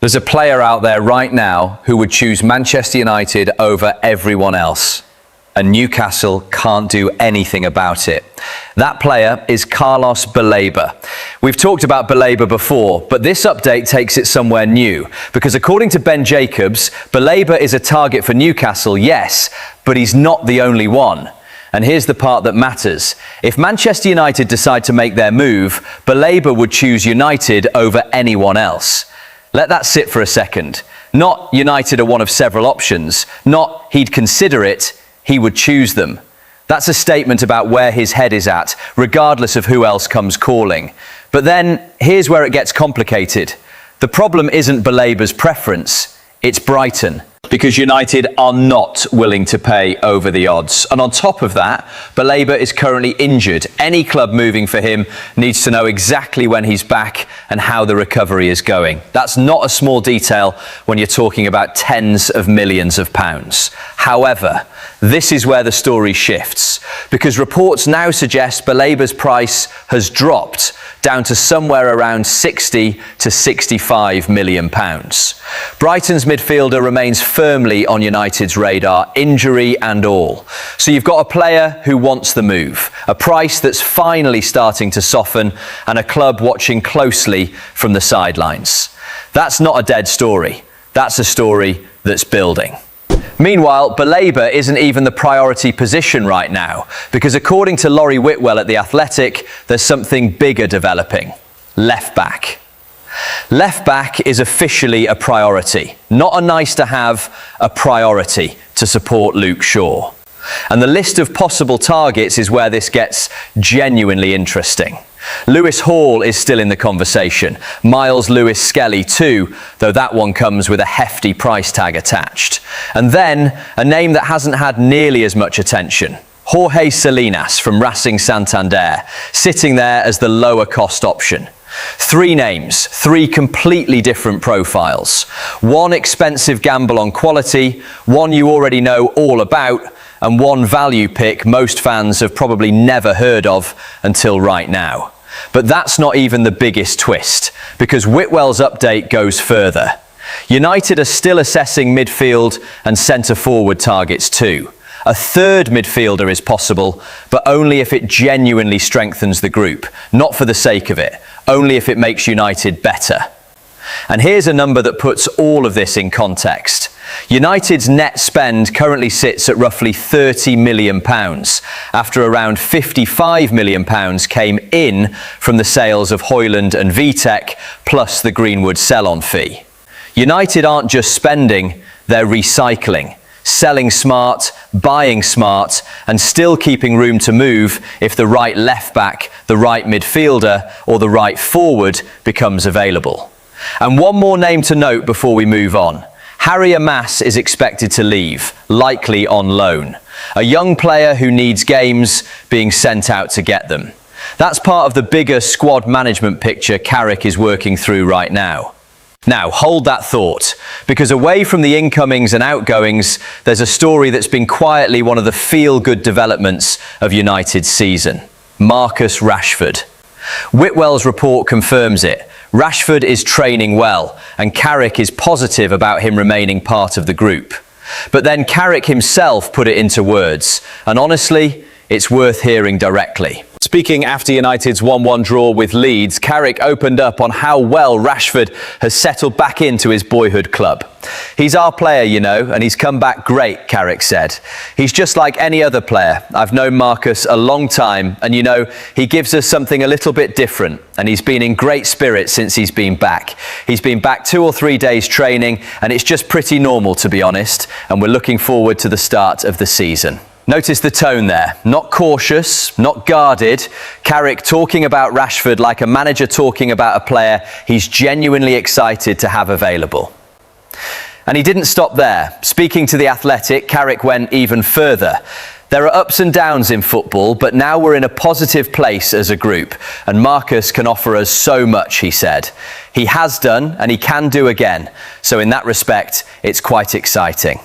There's a player out there right now who would choose Manchester United over everyone else, and Newcastle can't do anything about it. That player is Carlos Baleba. We've talked about Baleba before, but this update takes it somewhere new, because according to Ben Jacobs, Baleba is a target for Newcastle, yes, but he's not the only one. And here's the part that matters. If Manchester United decide to make their move, Baleba would choose United over anyone else. Let that sit for a second. Not United are one of several options, not he'd consider it, he would choose them. That's a statement about where his head is at, regardless of who else comes calling. But then, here's where it gets complicated. The problem isn't Baleba's preference, it's Brighton. Because United are not willing to pay over the odds. And on top of that, Baleba is currently injured. Any club moving for him needs to know exactly when he's back and how the recovery is going. That's not a small detail when you're talking about tens of millions of pounds. However, this is where the story shifts, because reports now suggest Baleba's price has dropped down to somewhere around 60 to 65 million pounds. Brighton's midfielder remains firmly on United's radar, injury and all. So you've got a player who wants the move, a price that's finally starting to soften, and a club watching closely from the sidelines. That's not a dead story. That's a story that's building. Meanwhile, Baleba isn't even the priority position right now, because according to Laurie Whitwell at The Athletic, there's something bigger developing. Left back. Left back is officially a priority, not a nice to have, a priority to support Luke Shaw. And the list of possible targets is where this gets genuinely interesting. Lewis Hall is still in the conversation. Myles Lewis-Skelly too, though that one comes with a hefty price tag attached. And then a name that hasn't had nearly as much attention. Jorge Salinas from Racing Santander, sitting there as the lower cost option. Three names, three completely different profiles. One expensive gamble on quality, one you already know all about, and one value pick most fans have probably never heard of until right now. But that's not even the biggest twist, because Whitwell's update goes further. United are still assessing midfield and centre-forward targets too. A third midfielder is possible, but only if it genuinely strengthens the group, not for the sake of it, only if it makes United better. And here's a number that puts all of this in context. United's net spend currently sits at roughly £30 million, after around £55 million came in from the sales of Hojlund and Vitek, plus the Greenwood sell-on fee. United aren't just spending, they're recycling. Selling smart, buying smart, and still keeping room to move if the right left back, the right midfielder, or the right forward becomes available. And one more name to note before we move on. Harry Amas is expected to leave, likely on loan. A young player who needs games, being sent out to get them. That's part of the bigger squad management picture Carrick is working through right now. Now, hold that thought, because away from the incomings and outgoings, there's a story that's been quietly one of the feel-good developments of United's season. Marcus Rashford. Whitwell's report confirms it. Rashford is training well, and Carrick is positive about him remaining part of the group. But then Carrick himself put it into words, and honestly, it's worth hearing directly. Speaking after United's 1-1 draw with Leeds, Carrick opened up on how well Rashford has settled back into his boyhood club. He's our player, you know, and he's come back great, Carrick said. He's just like any other player. I've known Marcus a long time, and you know, he gives us something a little bit different, and he's been in great spirits since he's been back. He's been back 2 or 3 days training, and it's just pretty normal, to be honest, and we're looking forward to the start of the season. Notice the tone there, not cautious, not guarded. Carrick talking about Rashford like a manager talking about a player he's genuinely excited to have available. And he didn't stop there. Speaking to The Athletic, Carrick went even further. There are ups and downs in football, but now we're in a positive place as a group, and Marcus can offer us so much, he said. He has done, and he can do again. So in that respect, it's quite exciting.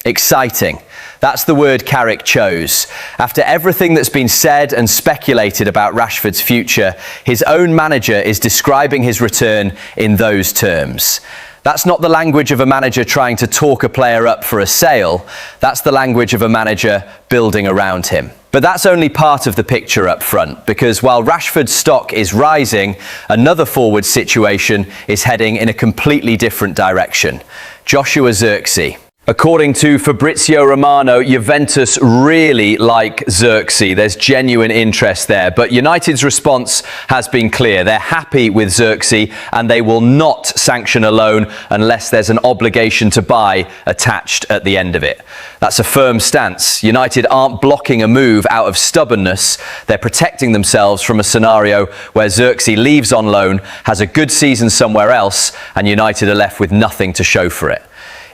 Exciting. That's the word Carrick chose. After everything that's been said and speculated about Rashford's future, his own manager is describing his return in those terms. That's not the language of a manager trying to talk a player up for a sale. That's the language of a manager building around him. But that's only part of the picture up front, because while Rashford's stock is rising, another forward situation is heading in a completely different direction. Joshua Zirkzee. According to Fabrizio Romano, Juventus really like Zirkzee. There's genuine interest there. But United's response has been clear. They're happy with Zirkzee and they will not sanction a loan unless there's an obligation to buy attached at the end of it. That's a firm stance. United aren't blocking a move out of stubbornness. They're protecting themselves from a scenario where Zirkzee leaves on loan, has a good season somewhere else, and United are left with nothing to show for it.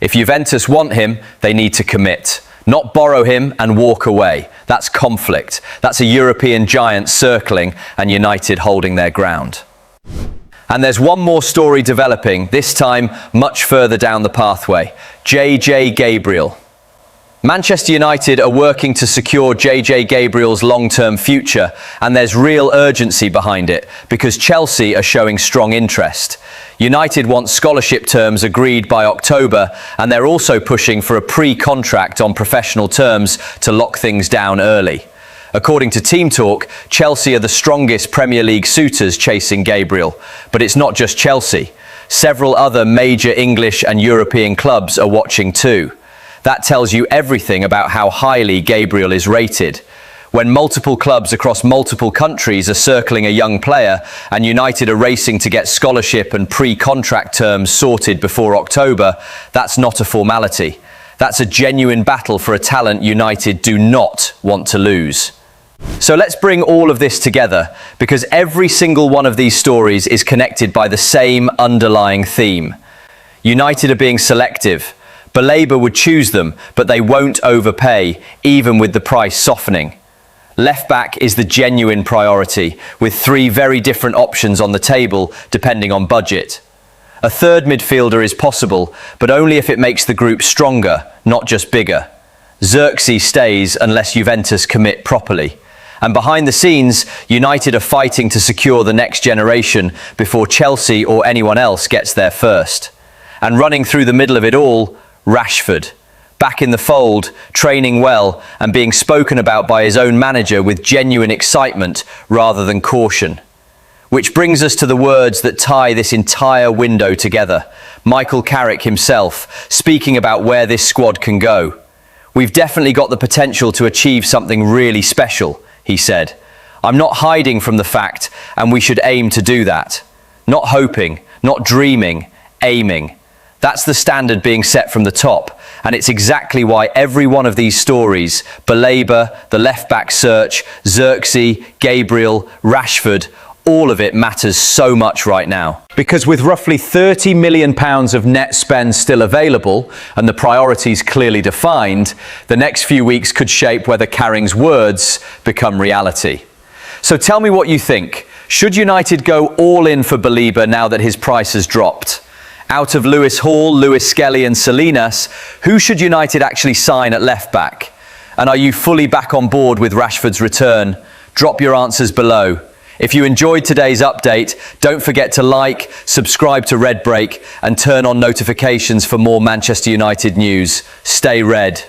If Juventus want him, they need to commit, not borrow him and walk away. That's conflict. That's a European giant circling and United holding their ground. And there's one more story developing, this time much further down the pathway. JJ Gabriel. Manchester United are working to secure JJ Gabriel's long-term future, and there's real urgency behind it because Chelsea are showing strong interest. United want scholarship terms agreed by October, and they're also pushing for a pre-contract on professional terms to lock things down early. According to Team Talk, Chelsea are the strongest Premier League suitors chasing Gabriel. But it's not just Chelsea. Several other major English and European clubs are watching too. That tells you everything about how highly Gabriel is rated. When multiple clubs across multiple countries are circling a young player and United are racing to get scholarship and pre-contract terms sorted before October, that's not a formality. That's a genuine battle for a talent United do not want to lose. So let's bring all of this together, because every single one of these stories is connected by the same underlying theme. United are being selective. Baleba would choose them, but they won't overpay, even with the price softening. Left back is the genuine priority, with three very different options on the table, depending on budget. A third midfielder is possible, but only if it makes the group stronger, not just bigger. Zirkzee stays unless Juventus commit properly. And behind the scenes, United are fighting to secure the next generation before Chelsea or anyone else gets there first. And running through the middle of it all, Rashford, back in the fold, training well and being spoken about by his own manager with genuine excitement rather than caution. Which brings us to the words that tie this entire window together. Michael Carrick himself, speaking about where this squad can go. We've definitely got the potential to achieve something really special, he said. I'm not hiding from the fact, and we should aim to do that. Not hoping, not dreaming, aiming. That's the standard being set from the top, and it's exactly why every one of these stories, Baleba, the left-back search, Zirkzee, Gabriel, Rashford, all of it matters so much right now. Because with roughly £30 million of net spend still available, and the priorities clearly defined, the next few weeks could shape whether Carrick's words become reality. So tell me what you think. Should United go all in for Baleba now that his price has dropped? Out of Lewis Hall, Lewis-Skelly and Salinas, who should United actually sign at left back? And are you fully back on board with Rashford's return? Drop your answers below. If you enjoyed today's update, don't forget to like, subscribe to Red Break and turn on notifications for more Manchester United news. Stay red.